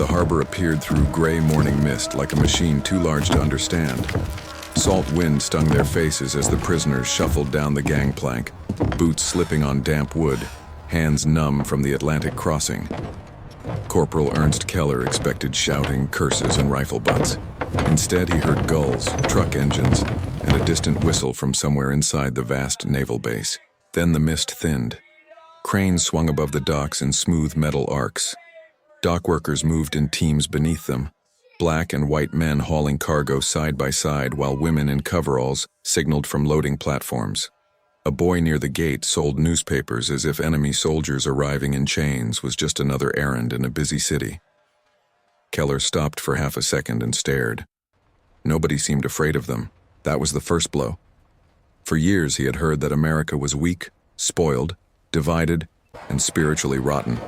The harbor appeared through gray morning mist like a machine too large to understand. Salt wind stung their faces as the prisoners shuffled down the gangplank, boots slipping on damp wood, hands numb from the Atlantic crossing. Corporal Ernst Keller expected shouting, curses, and rifle butts. Instead, he heard gulls, truck engines, and a distant whistle from somewhere inside the vast naval base. Then the mist thinned. Cranes swung above the docks in smooth metal arcs. Dockworkers moved in teams beneath them, black and white men hauling cargo side by side while women in coveralls signaled from loading platforms. A boy near the gate sold newspapers as if enemy soldiers arriving in chains was just another errand in a busy city. Keller stopped for half a second and stared. Nobody seemed afraid of them. That was the first blow. For years he had heard that America was weak, spoiled, divided, and spiritually rotten.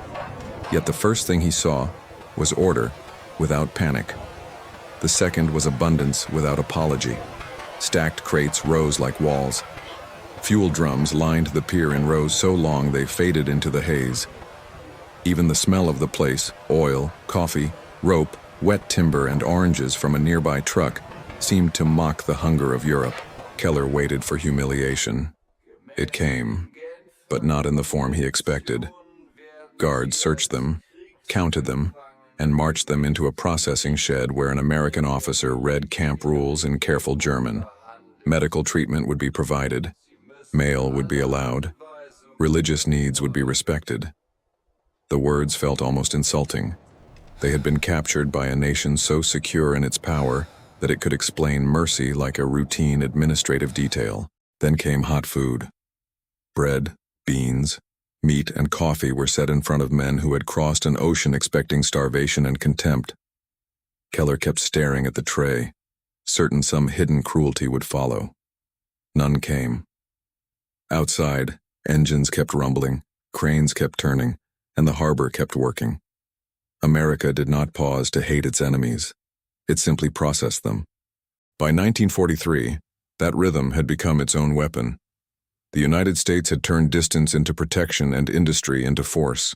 Yet the first thing he saw was order without panic. The second was abundance without apology. Stacked crates rose like walls. Fuel drums lined the pier in rows so long they faded into the haze. Even the smell of the place, oil, coffee, rope, wet timber, and oranges from a nearby truck, seemed to mock the hunger of Europe. Keller waited for humiliation. It came, but not in the form he expected. Guards searched them, counted them, and marched them into a processing shed where an American officer read camp rules in careful German. Medical treatment would be provided. Mail would be allowed. Religious needs would be respected. The words felt almost insulting. They had been captured by a nation so secure in its power that it could explain mercy like a routine administrative detail. Then came hot food. Bread, beans, meat, and coffee were set in front of men who had crossed an ocean expecting starvation and contempt. Keller kept staring at the tray, certain some hidden cruelty would follow. None came. Outside, engines kept rumbling, cranes kept turning, and the harbor kept working. America did not pause to hate its enemies. It simply processed them. By 1943, that rhythm had become its own weapon. The United States had turned distance into protection and industry into force.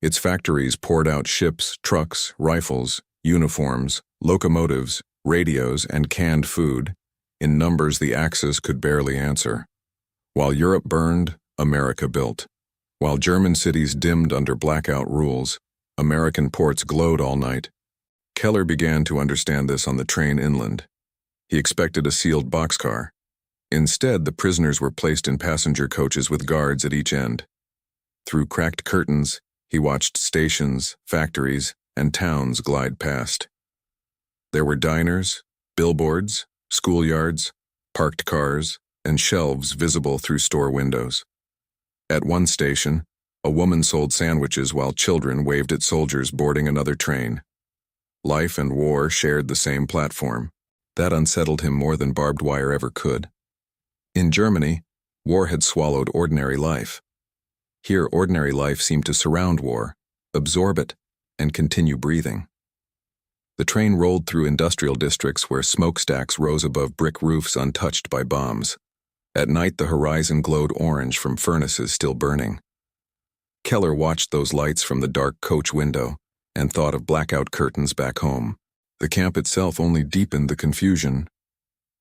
Its factories poured out ships, trucks, rifles, uniforms, locomotives, radios, and canned food, in numbers the Axis could barely answer. While Europe burned, America built. While German cities dimmed under blackout rules, American ports glowed all night. Keller began to understand this on the train inland. He expected a sealed boxcar. Instead, the prisoners were placed in passenger coaches with guards at each end. Through cracked curtains, he watched stations, factories, and towns glide past. There were diners, billboards, schoolyards, parked cars, and shelves visible through store windows. At one station, a woman sold sandwiches while children waved at soldiers boarding another train. Life and war shared the same platform. That unsettled him more than barbed wire ever could. In Germany, war had swallowed ordinary life. Here, ordinary life seemed to surround war, absorb it, and continue breathing. The train rolled through industrial districts where smokestacks rose above brick roofs untouched by bombs. At night, the horizon glowed orange from furnaces still burning. Keller watched those lights from the dark coach window and thought of blackout curtains back home. The camp itself only deepened the confusion.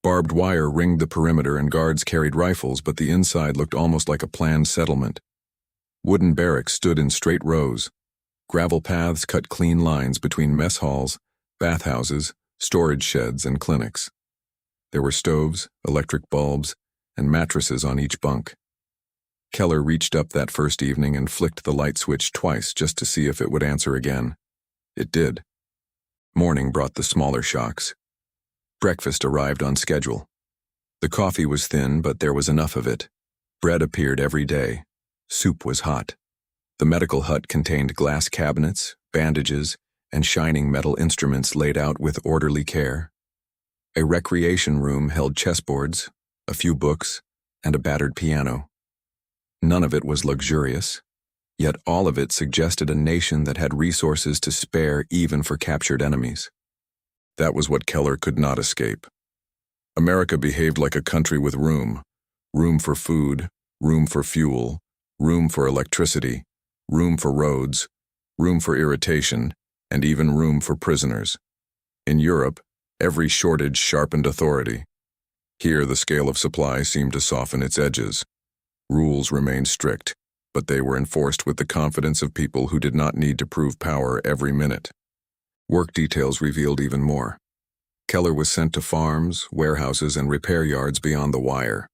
Barbed wire ringed the perimeter and guards carried rifles, but the inside looked almost like a planned settlement. Wooden barracks stood in straight rows. Gravel paths cut clean lines between mess halls, bathhouses, storage sheds, and clinics. There were stoves, electric bulbs, and mattresses on each bunk. Keller reached up that first evening and flicked the light switch twice just to see if it would answer again. It did. Morning brought the smaller shocks. Breakfast arrived on schedule. The coffee was thin, but there was enough of it. Bread appeared every day. Soup was hot. The medical hut contained glass cabinets, bandages, and shining metal instruments laid out with orderly care. A recreation room held chessboards, a few books, and a battered piano. None of it was luxurious, yet all of it suggested a nation that had resources to spare even for captured enemies. That was what Keller could not escape. America behaved like a country with room for food, room for fuel, room for electricity, room for roads, room for irritation, and even room for prisoners. In Europe, every shortage sharpened authority. Here, the scale of supply seemed to soften its edges. Rules remained strict, but they were enforced with the confidence of people who did not need to prove power every minute. Work details revealed even more. Keller was sent to farms, warehouses, and repair yards beyond the wire.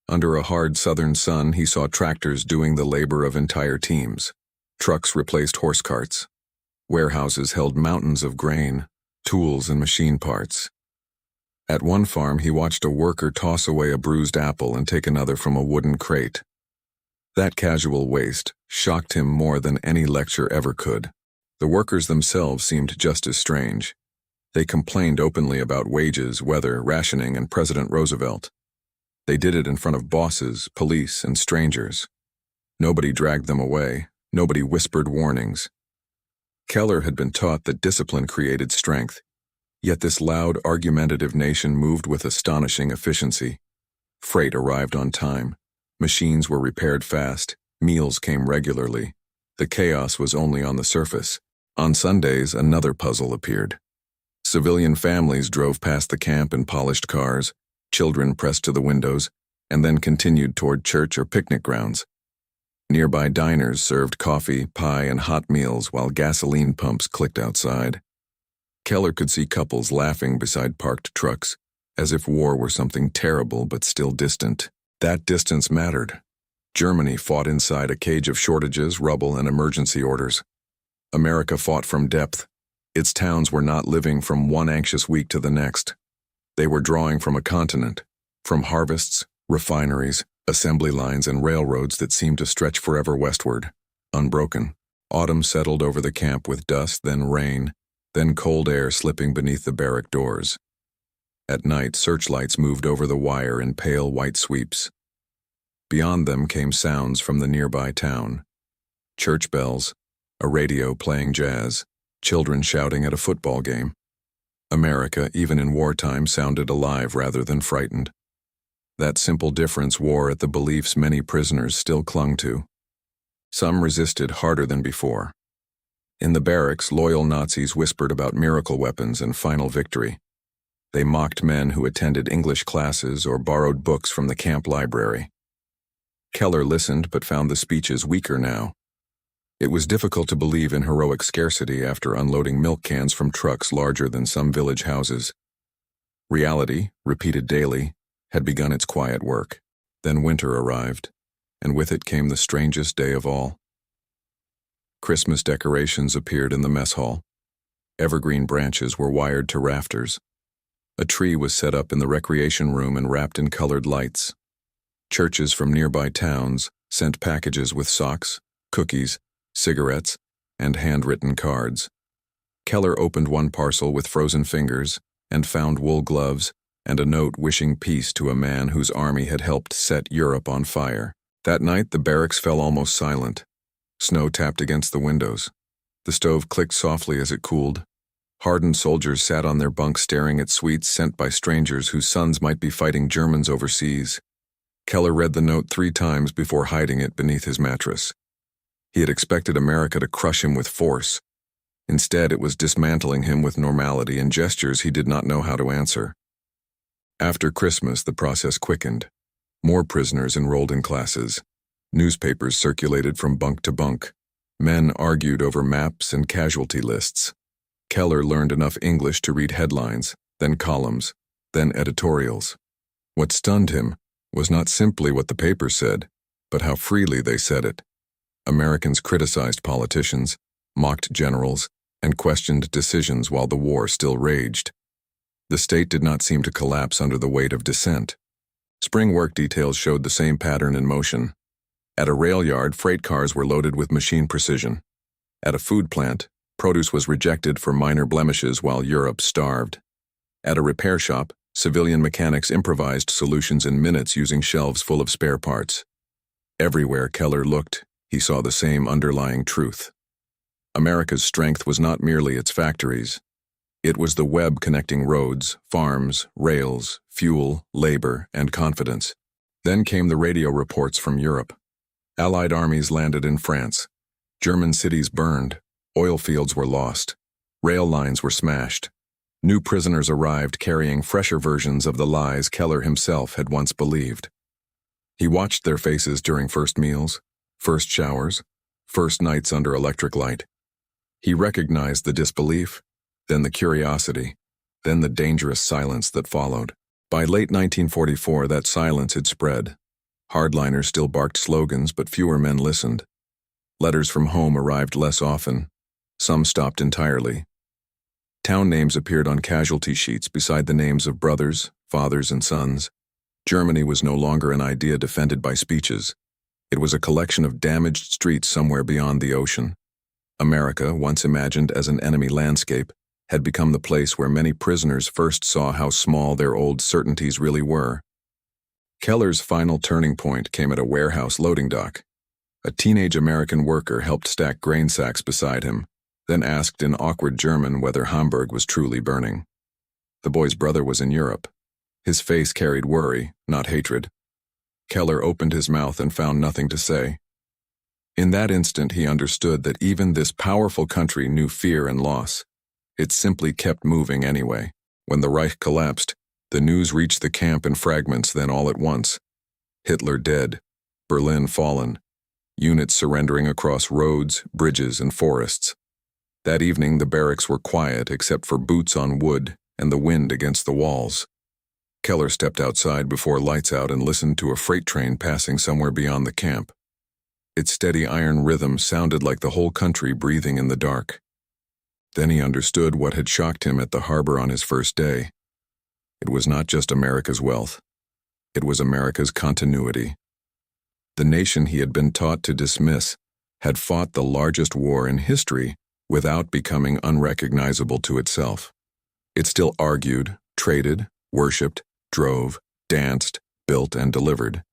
Under a hard southern sun, he saw tractors doing the labor of entire teams. Trucks replaced horse carts. Warehouses held mountains of grain, tools, and machine parts. At one farm, he watched a worker toss away a bruised apple and take another from a wooden crate. That casual waste shocked him more than any lecture ever could. The workers themselves seemed just as strange. They complained openly about wages, weather, rationing, and President Roosevelt. They did it in front of bosses, police, and strangers. Nobody dragged them away. Nobody whispered warnings. Keller had been taught that discipline created strength. Yet this loud, argumentative nation moved with astonishing efficiency. Freight arrived on time. Machines were repaired fast. Meals came regularly. The chaos was only on the surface. On Sundays, another puzzle appeared. Civilian families drove past the camp in polished cars. Children pressed to the windows, and then continued toward church or picnic grounds. Nearby diners served coffee, pie, and hot meals while gasoline pumps clicked outside. Keller could see couples laughing beside parked trucks, as if war were something terrible but still distant. That distance mattered. Germany fought inside a cage of shortages, rubble, and emergency orders. America fought from depth. Its towns were not living from one anxious week to the next. They were drawing from a continent, from harvests, refineries, assembly lines, and railroads that seemed to stretch forever westward, unbroken. Autumn settled over the camp with dust, then rain, then cold air slipping beneath the barrack doors. At night, searchlights moved over the wire in pale white sweeps. Beyond them came sounds from the nearby town. Church bells, a radio playing jazz, children shouting at a football game. America, even in wartime, sounded alive rather than frightened. That simple difference wore at the beliefs many prisoners still clung to. Some resisted harder than before. In the barracks, loyal Nazis whispered about miracle weapons and final victory. They mocked men who attended English classes or borrowed books from the camp library. Keller listened but found the speeches weaker now. It was difficult to believe in heroic scarcity after unloading milk cans from trucks larger than some village houses. Reality, repeated daily, had begun its quiet work. Then winter arrived, and with it came the strangest day of all. Christmas decorations appeared in the mess hall. Evergreen branches were wired to rafters. A tree was set up in the recreation room and wrapped in colored lights. Churches from nearby towns sent packages with socks, cookies, cigarettes, and handwritten cards. Keller opened one parcel with frozen fingers and found wool gloves and a note wishing peace to a man whose army had helped set Europe on fire. That night, the barracks fell almost silent. Snow tapped against the windows. The stove clicked softly as it cooled. Hardened soldiers sat on their bunks staring at sweets sent by strangers whose sons might be fighting Germans overseas. Keller read the note 3 times before hiding it beneath his mattress. He had expected America to crush him with force. Instead, it was dismantling him with normality and gestures he did not know how to answer. After Christmas, the process quickened. More prisoners enrolled in classes. Newspapers circulated from bunk to bunk. Men argued over maps and casualty lists. Keller learned enough English to read headlines, then columns, then editorials. What stunned him was not simply what the papers said, but how freely they said it. Americans criticized politicians, mocked generals, and questioned decisions while the war still raged. The state did not seem to collapse under the weight of dissent. Spring work details showed the same pattern in motion. At a rail yard, freight cars were loaded with machine precision. At a food plant, produce was rejected for minor blemishes while Europe starved. At a repair shop, civilian mechanics improvised solutions in minutes using shelves full of spare parts. Everywhere Keller looked, he saw the same underlying truth. America's strength was not merely its factories. It was the web connecting roads, farms, rails, fuel, labor, and confidence. Then came the radio reports from Europe. Allied armies landed in France. German cities burned. Oil fields were lost. Rail lines were smashed. New prisoners arrived carrying fresher versions of the lies Keller himself had once believed. He watched their faces during first meals, first showers, first nights under electric light. He recognized the disbelief, then the curiosity, then the dangerous silence that followed. By late 1944, that silence had spread. Hardliners still barked slogans, but fewer men listened. Letters from home arrived less often. Some stopped entirely. Town names appeared on casualty sheets beside the names of brothers, fathers, and sons. Germany was no longer an idea defended by speeches. It was a collection of damaged streets somewhere beyond the ocean. America, once imagined as an enemy landscape, had become the place where many prisoners first saw how small their old certainties really were. Keller's final turning point came at a warehouse loading dock. A teenage American worker helped stack grain sacks beside him, then asked in awkward German whether Hamburg was truly burning. The boy's brother was in Europe. His face carried worry, not hatred. Keller opened his mouth and found nothing to say. In that instant, he understood that even this powerful country knew fear and loss. It simply kept moving anyway. When the Reich collapsed, the news reached the camp in fragments, then all at once. Hitler dead, Berlin fallen, units surrendering across roads, bridges, and forests. That evening, the barracks were quiet except for boots on wood and the wind against the walls. Keller stepped outside before lights out and listened to a freight train passing somewhere beyond the camp. Its steady iron rhythm sounded like the whole country breathing in the dark. Then he understood what had shocked him at the harbor on his first day. It was not just America's wealth. It was America's continuity. The nation he had been taught to dismiss had fought the largest war in history without becoming unrecognizable to itself. It still argued, traded, worshipped, drove, danced, built, and delivered.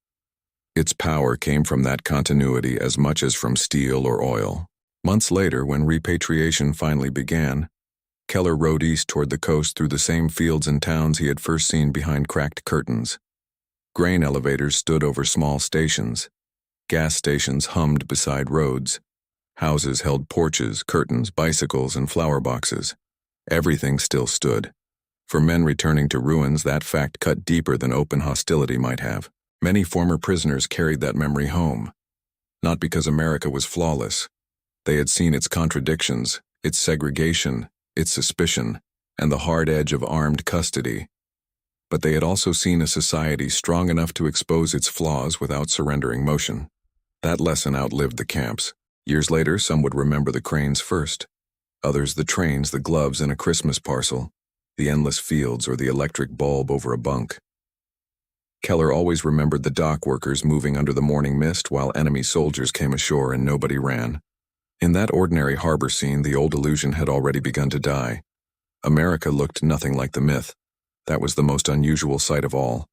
Its power came from that continuity as much as from steel or oil. Months later, when repatriation finally began, Keller rode east toward the coast through the same fields and towns he had first seen behind cracked curtains. Grain elevators stood over small stations. Gas stations hummed beside roads. Houses held porches, curtains, bicycles, and flower boxes. Everything still stood. For men returning to ruins, that fact cut deeper than open hostility might have. Many former prisoners carried that memory home. Not because America was flawless. They had seen its contradictions, its segregation, its suspicion, and the hard edge of armed custody. But they had also seen a society strong enough to expose its flaws without surrendering motion. That lesson outlived the camps. Years later, some would remember the cranes first. Others the trains, the gloves, and a Christmas parcel, the endless fields, or the electric bulb over a bunk. Keller always remembered the dock workers moving under the morning mist while enemy soldiers came ashore and nobody ran. In that ordinary harbor scene, the old illusion had already begun to die. America looked nothing like the myth. That was the most unusual sight of all.